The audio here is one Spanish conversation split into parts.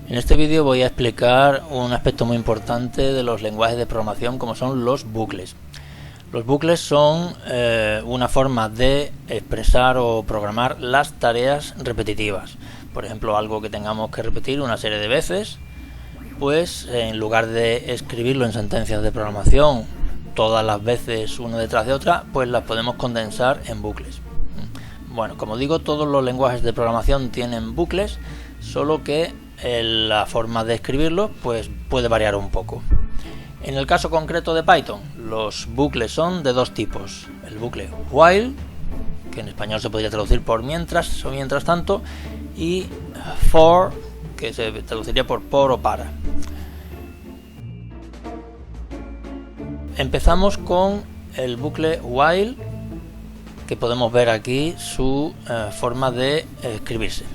En este vídeo voy a explicar un aspecto muy importante de los lenguajes de programación, como son los bucles. Los bucles son una forma de expresar o programar las tareas repetitivas. Por ejemplo, algo que tengamos que repetir una serie de veces, pues en lugar de escribirlo en sentencias de programación todas las veces una detrás de otra, pues las podemos condensar en bucles. Bueno, como digo, todos los lenguajes de programación tienen bucles, solo que la forma de escribirlo pues puede variar un poco. En el caso concreto de Python, los bucles son de dos tipos: el bucle while, que en español se podría traducir por mientras o mientras tanto, y for, que se traduciría por o para. Empezamos con el bucle while, que podemos ver aquí su forma de escribirse.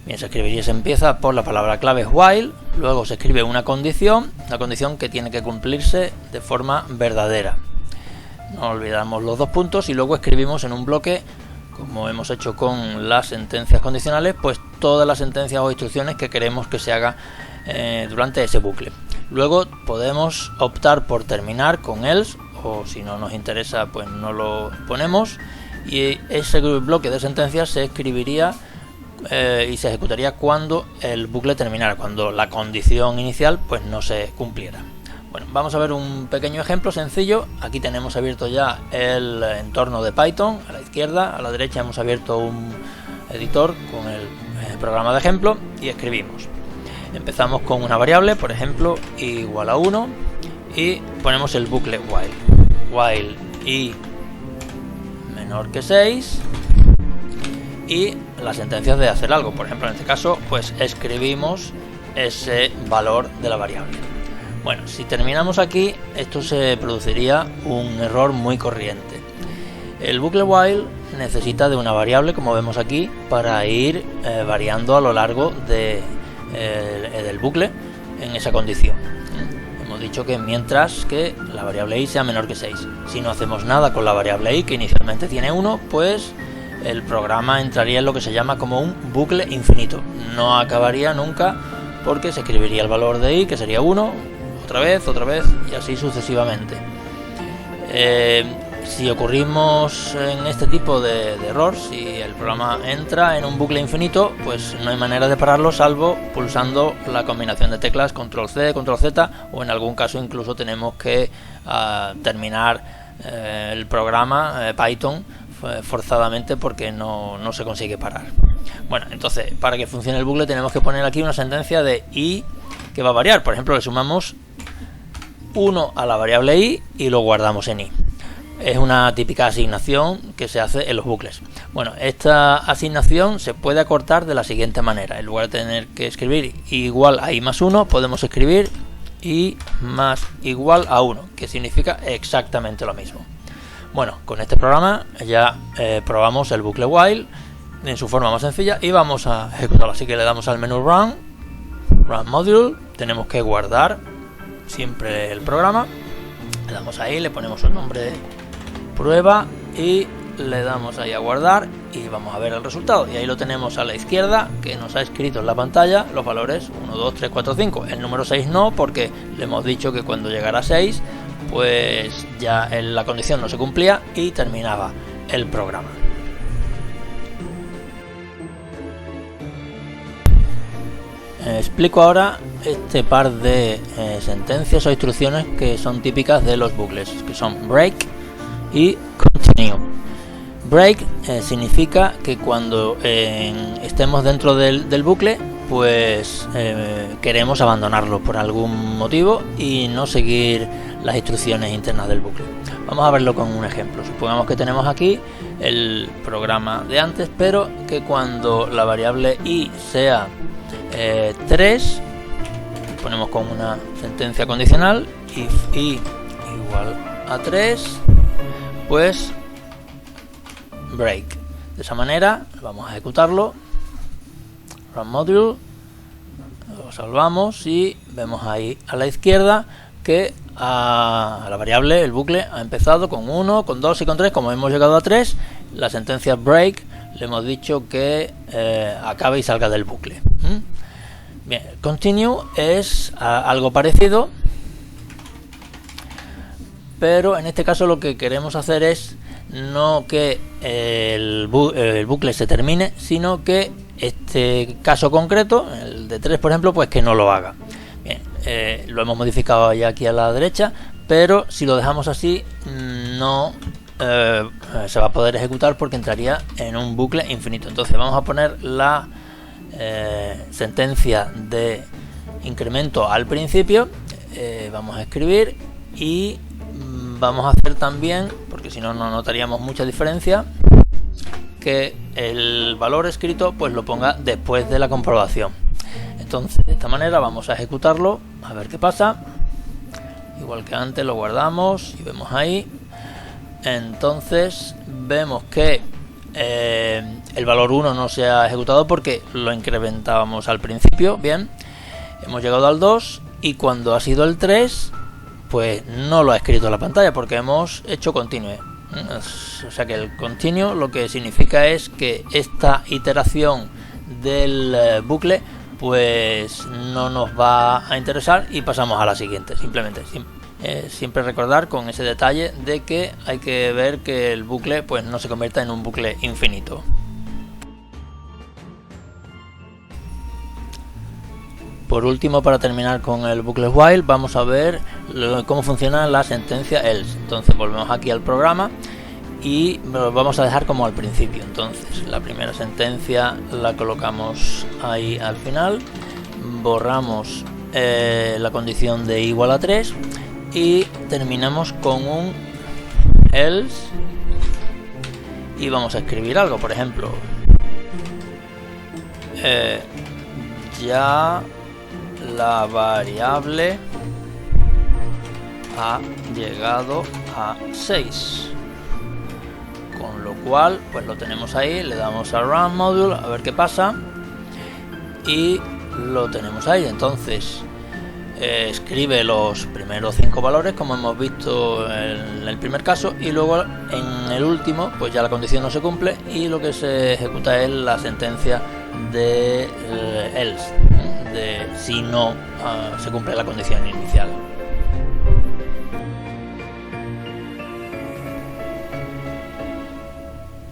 Bien, se escribiría, se empieza por la palabra clave while, luego se escribe una condición que tiene que cumplirse de forma verdadera. No olvidamos los dos puntos y luego escribimos en un bloque, como hemos hecho con las sentencias condicionales, pues todas las sentencias o instrucciones que queremos que se haga durante ese bucle. Luego podemos optar por terminar con else, o si no nos interesa pues no lo ponemos, y ese bloque de sentencias se escribiría y se ejecutaría cuando el bucle terminara, cuando la condición inicial pues no se cumpliera. Bueno, vamos a ver un pequeño ejemplo sencillo. Aquí tenemos abierto ya el entorno de Python. A la izquierda, a la derecha hemos abierto un editor con el programa de ejemplo y escribimos. Empezamos con una variable, por ejemplo, igual a 1, y ponemos el bucle while i menor que 6, y las sentencias de hacer algo. Por ejemplo, en este caso pues escribimos ese valor de la variable. Bueno, si terminamos aquí, esto se produciría un error muy corriente. El bucle while necesita de una variable, como vemos aquí, para ir variando a lo largo del bucle en esa condición. Hemos dicho que mientras que la variable i sea menor que 6. Si no hacemos nada con la variable i, que inicialmente tiene 1, pues el programa entraría en lo que se llama como un bucle infinito. No acabaría nunca, porque se escribiría el valor de i, que sería 1, otra vez y así sucesivamente. Si ocurrimos en este tipo de error, si el programa entra en un bucle infinito, pues no hay manera de pararlo salvo pulsando la combinación de teclas control C, control Z, o en algún caso incluso tenemos que terminar el programa Python forzadamente, porque no se consigue parar. Bueno, entonces para que funcione el bucle tenemos que poner aquí una sentencia de i que va a variar. Por ejemplo, le sumamos 1 a la variable i y lo guardamos en i. Es una típica asignación que se hace en los bucles. Bueno, esta asignación se puede acortar de la siguiente manera. En lugar de tener que escribir igual a i más 1, podemos escribir i más igual a 1, que significa exactamente lo mismo. Bueno, con este programa ya probamos el bucle while en su forma más sencilla y vamos a ejecutarlo. Así que le damos al menú Run Module, tenemos que guardar siempre el programa, le damos ahí, le ponemos un nombre de prueba y le damos ahí a guardar y vamos a ver el resultado. Y ahí lo tenemos a la izquierda, que nos ha escrito en la pantalla los valores 1, 2, 3, 4, 5. El número 6 no, porque le hemos dicho que cuando llegara a 6 pues ya la condición no se cumplía y terminaba el programa. Explico ahora este par de sentencias o instrucciones que son típicas de los bucles, que son break y continue. Break significa que cuando estemos dentro del bucle, pues queremos abandonarlo por algún motivo y no seguir las instrucciones internas del bucle. Vamos a verlo con un ejemplo. Supongamos que tenemos aquí el programa de antes, pero que cuando la variable i sea 3, ponemos con una sentencia condicional if i igual a 3, pues break. De esa manera vamos a ejecutarlo, Run Module, lo salvamos y vemos ahí a la izquierda que a la variable, el bucle, ha empezado con 1, con 2 y con 3. Como hemos llegado a 3, la sentencia break le hemos dicho que acabe y salga del bucle. Bien, continue es algo parecido, pero en este caso lo que queremos hacer es no que el bucle se termine, sino que este caso concreto, el de 3 por ejemplo, pues que no lo haga. Bien, lo hemos modificado ya aquí a la derecha, pero si lo dejamos así no se va a poder ejecutar porque entraría en un bucle infinito. Entonces vamos a poner la sentencia de incremento al principio, vamos a escribir y vamos a hacer también, porque si no, no notaríamos mucha diferencia, que el valor escrito pues lo ponga después de la comprobación. Entonces de esta manera vamos a ejecutarlo, a ver qué pasa. Igual que antes lo guardamos y vemos ahí. Entonces vemos que el valor 1 no se ha ejecutado porque lo incrementábamos al principio. Bien, hemos llegado al 2 y cuando ha sido el 3 pues no lo ha escrito en la pantalla porque hemos hecho continue. O sea que el continue lo que significa es que esta iteración del bucle pues no nos va a interesar y pasamos a la siguiente. Simplemente siempre recordar con ese detalle de que hay que ver que el bucle pues no se convierta en un bucle infinito. Por último, para terminar con el bucle while, vamos a ver cómo funciona la sentencia else. Entonces volvemos aquí al programa y lo vamos a dejar como al principio. Entonces la primera sentencia la colocamos ahí al final, borramos la condición de igual a 3 y terminamos con un else y vamos a escribir algo, por ejemplo ya la variable ha llegado a 6, con lo cual pues lo tenemos ahí, le damos a run module a ver qué pasa y lo tenemos ahí. Entonces escribe los primeros 5 valores como hemos visto en el primer caso y luego en el último pues ya la condición no se cumple y lo que se ejecuta es la sentencia de else, de si no se cumple la condición inicial.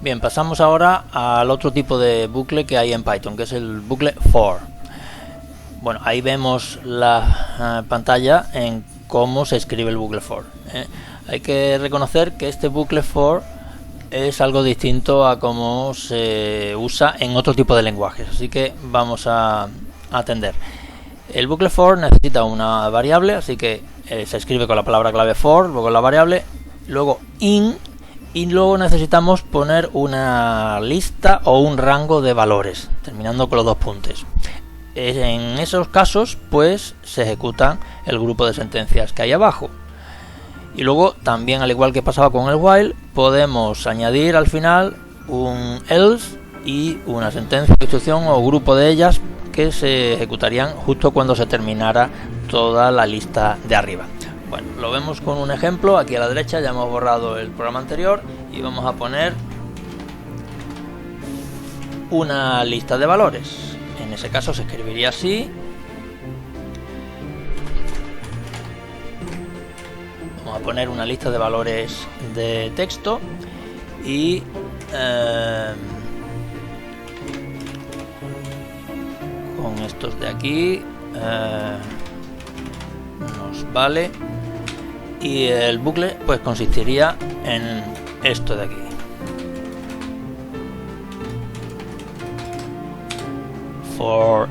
Bien, pasamos ahora al otro tipo de bucle que hay en Python, que es el bucle for. Bueno, ahí vemos la pantalla en cómo se escribe el bucle for. Hay que reconocer que este bucle for es algo distinto a cómo se usa en otro tipo de lenguajes, así que vamos a atender. El bucle for necesita una variable, así que se escribe con la palabra clave for, luego la variable, luego in, y luego necesitamos poner una lista o un rango de valores, terminando con los 2 puntos. En esos casos pues se ejecuta el grupo de sentencias que hay abajo. Y luego también, al igual que pasaba con el while, podemos añadir al final un else y una sentencia de instrucción o grupo de ellas que se ejecutarían justo cuando se terminara toda la lista de arriba. Bueno, lo vemos con un ejemplo. Aquí a la derecha ya hemos borrado el programa anterior y vamos a poner una lista de valores. En ese caso se escribiría así. Vamos a poner una lista de valores de texto y con estos de aquí nos vale, y el bucle pues consistiría en esto de aquí. For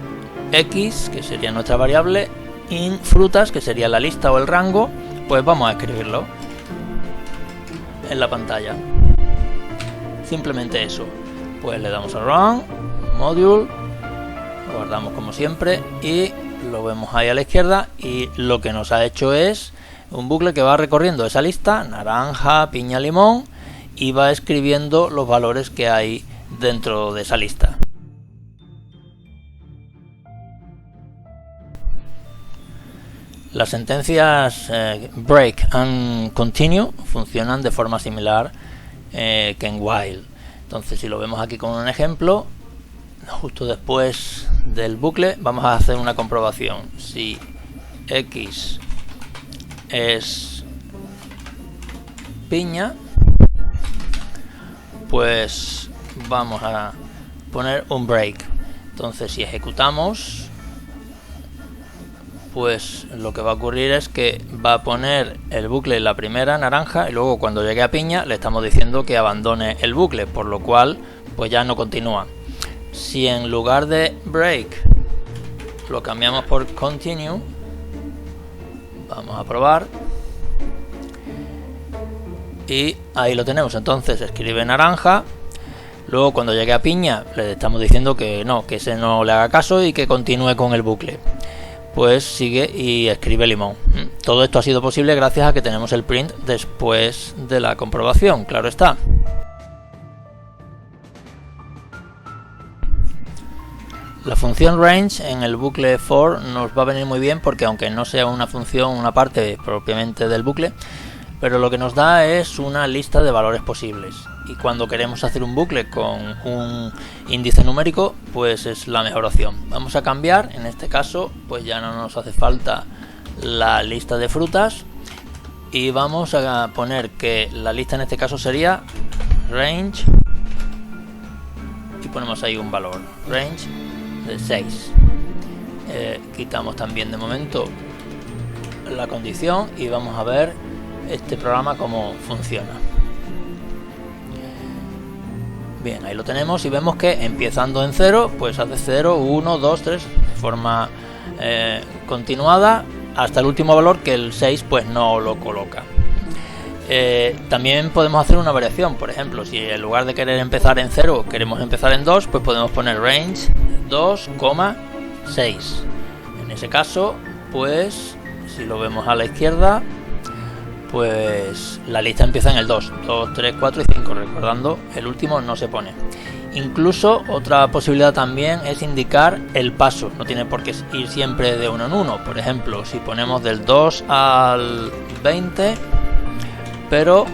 x, que sería nuestra variable, in frutas, que sería la lista o el rango, pues vamos a escribirlo en la pantalla. Simplemente eso. Pues le damos a run module, lo guardamos como siempre y lo vemos ahí a la izquierda, y lo que nos ha hecho es un bucle que va recorriendo esa lista, naranja, piña, limón, y va escribiendo los valores que hay dentro de esa lista. Las sentencias break and continue funcionan de forma similar que en while. Entonces, si lo vemos aquí con un ejemplo, justo después del bucle, vamos a hacer una comprobación. Si X es piña, pues vamos a poner un break. Entonces si ejecutamos, pues lo que va a ocurrir es que va a poner el bucle en la primera naranja y luego cuando llegue a piña le estamos diciendo que abandone el bucle, por lo cual pues ya no continúa. Si en lugar de break lo cambiamos por continue, vamos a probar y ahí lo tenemos. Entonces escribe naranja, luego cuando llegue a piña le estamos diciendo que no, que ese no le haga caso y que continúe con el bucle. Pues sigue y escribe limón. Todo esto ha sido posible gracias a que tenemos el print después de la comprobación, claro está. La función range en el bucle for nos va a venir muy bien porque aunque no sea una función, una parte propiamente del bucle, pero lo que nos da es una lista de valores posibles. Y cuando queremos hacer un bucle con un índice numérico, pues es la mejor opción. Vamos a cambiar, en este caso, pues ya no nos hace falta la lista de frutas. Y vamos a poner que la lista en este caso sería range. Y ponemos ahí un valor, range de 6. Quitamos también de momento la condición y vamos a ver este programa cómo funciona. Bien, ahí lo tenemos y vemos que empezando en 0, pues hace 0, 1, 2, 3, de forma continuada hasta el último valor, que el 6 pues no lo coloca. También podemos hacer una variación, por ejemplo, si en lugar de querer empezar en 0 queremos empezar en 2, pues podemos poner range 2,6. En ese caso, pues si lo vemos a la izquierda, pues la lista empieza en el 2, 2, 3, 4 y 5, recordando, el último no se pone. Incluso otra posibilidad también es indicar el paso, no tiene por qué ir siempre de uno en uno. Por ejemplo, si ponemos del 2 al 20, pero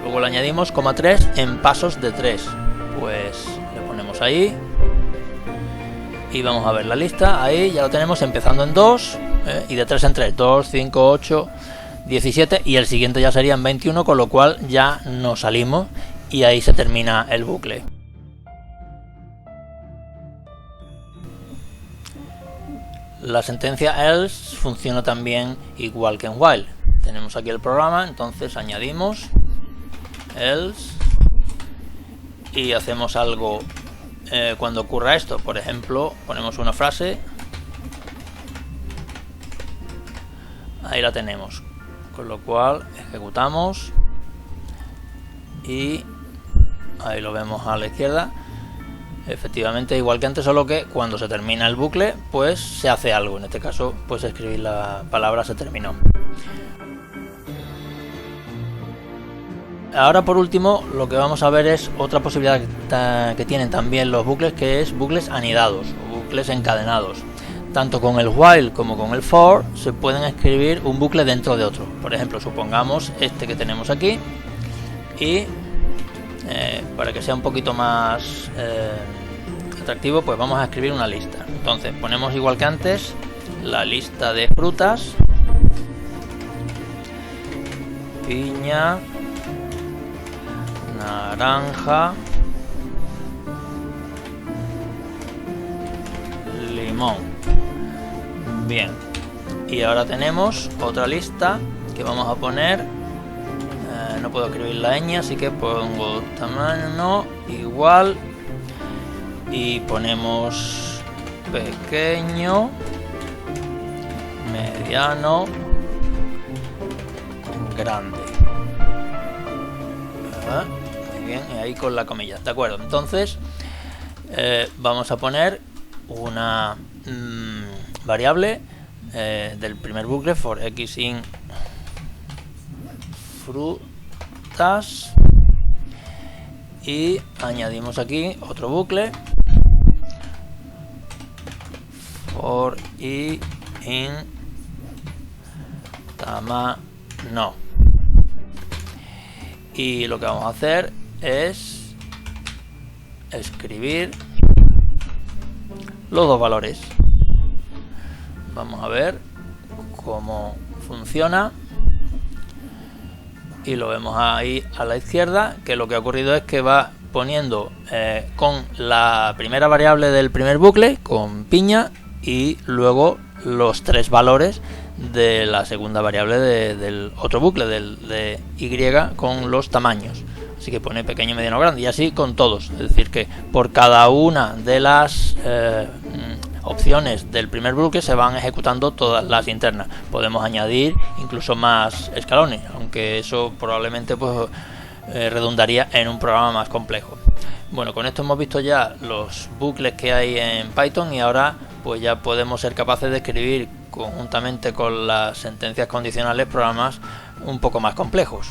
luego le añadimos 3 en pasos de 3, pues le ponemos ahí y vamos a ver la lista. Ahí ya lo tenemos empezando en 2 y de 3 en 3, 2, 5, 8, 17 y el siguiente ya sería en 21, con lo cual ya nos salimos y ahí se termina el bucle. La sentencia else funciona también igual que en while. Tenemos aquí el programa, entonces añadimos else y hacemos algo cuando ocurra esto. Por ejemplo, ponemos una frase, ahí la tenemos, con lo cual ejecutamos y ahí lo vemos a la izquierda. Efectivamente igual que antes, solo que cuando se termina el bucle pues se hace algo. En este caso pues escribir la palabra se terminó. Ahora por último lo que vamos a ver es otra posibilidad que tienen también los bucles, que es bucles anidados o bucles encadenados. Tanto con el while como con el for se pueden escribir un bucle dentro de otro. Por ejemplo, supongamos este que tenemos aquí y para que sea un poquito más atractivo, pues vamos a escribir una lista. Entonces ponemos igual que antes la lista de frutas, piña, naranja, limón. Bien, y ahora tenemos otra lista que vamos a poner. No puedo escribir la ñ, así que pongo tamaño igual y ponemos pequeño, mediano, grande. Muy bien, y ahí con la comilla, de acuerdo. Entonces vamos a poner una variable del primer bucle, for x in frutas, y añadimos aquí otro bucle, for i in tamaño. Y lo que vamos a hacer es escribir los dos valores. Vamos a ver cómo funciona. Y lo vemos ahí a la izquierda, que lo que ha ocurrido es que va poniendo con la primera variable del primer bucle, con piña, y luego los tres valores de la segunda variable del otro bucle, de y, con los tamaños. Así que pone pequeño, mediano, grande, y así con todos. Es decir, que por cada una de las opciones del primer bucle se van ejecutando todas las internas. Podemos añadir incluso más escalones, aunque eso probablemente pues redundaría en un programa más complejo. Bueno, con esto hemos visto ya los bucles que hay en Python, y ahora pues ya podemos ser capaces de escribir conjuntamente con las sentencias condicionales programas un poco más complejos.